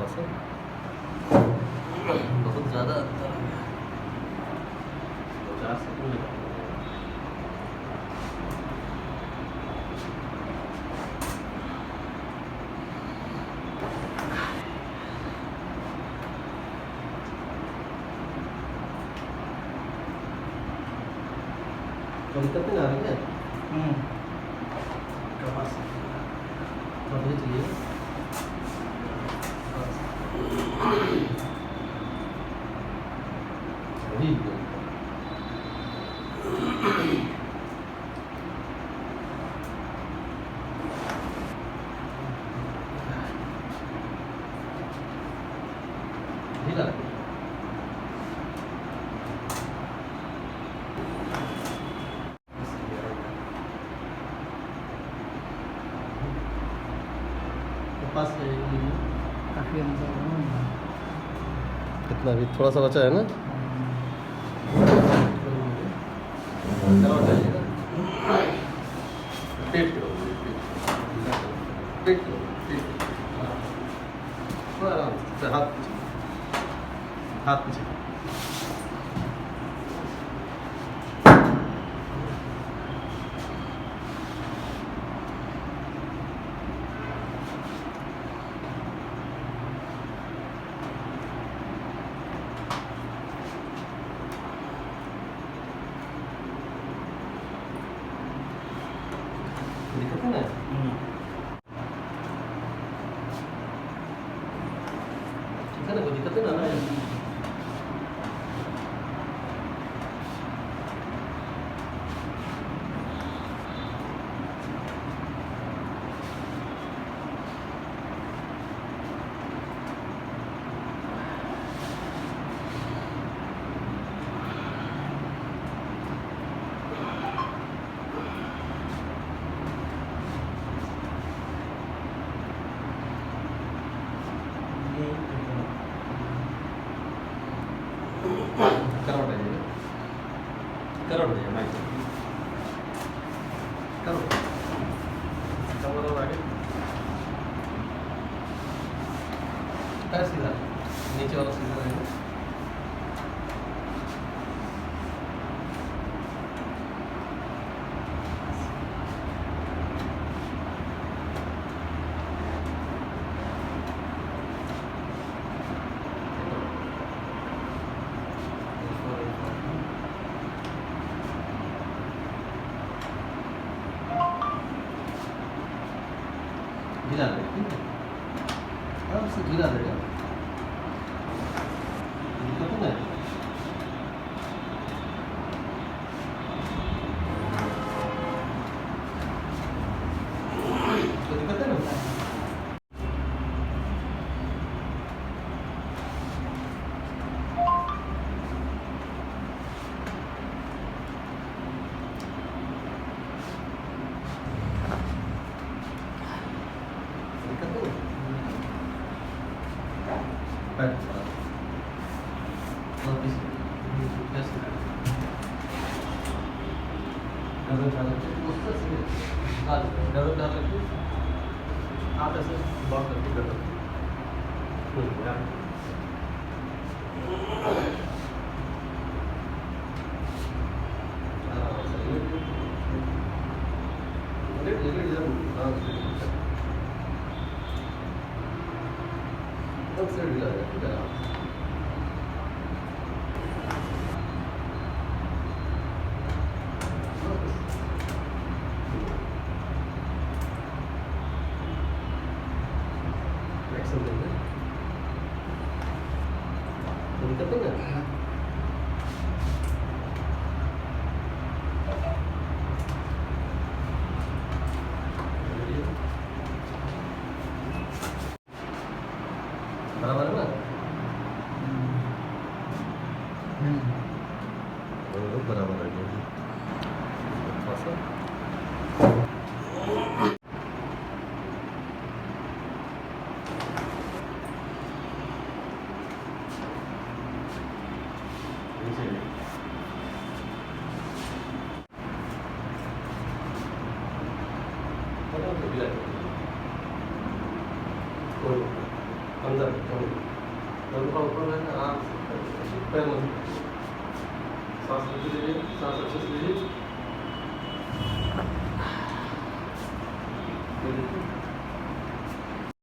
सा बहुत ज़्यादा अंतर हो गया। 4 सेकंड में दिक्कत नहीं आ रही है। कपास मुझे चाहिए। अभी ढीला पास काफ़ी अंदर कितना भी थोड़ा सा बचा है ना। पेट करो, पेट करो, थोड़ा आराम से हाथ पीछे दिक्कत है ना। ठीक है ना, कोई दिक्कत है ना। करवट है ये, करवट है माइक करवट कमर और आगे पैर सीधा, नीचे वाला सीधा रहेगा। ढीला रहेगा, ठीक है, आराम से ढीला रहेगा। दिक्कत है ना। कोई दिक्कत है ना। डबल डाल रखिए, आप ऐसे ब्लॉक करके कर सकते दिक्कत है ना। बराबर है ना। बराबर है थोड़ा सा। कोई अंदर थोड़ा ऊपर है आराम से पैर मत सांस लेते लीजिए सांस अच्छे से लीजिए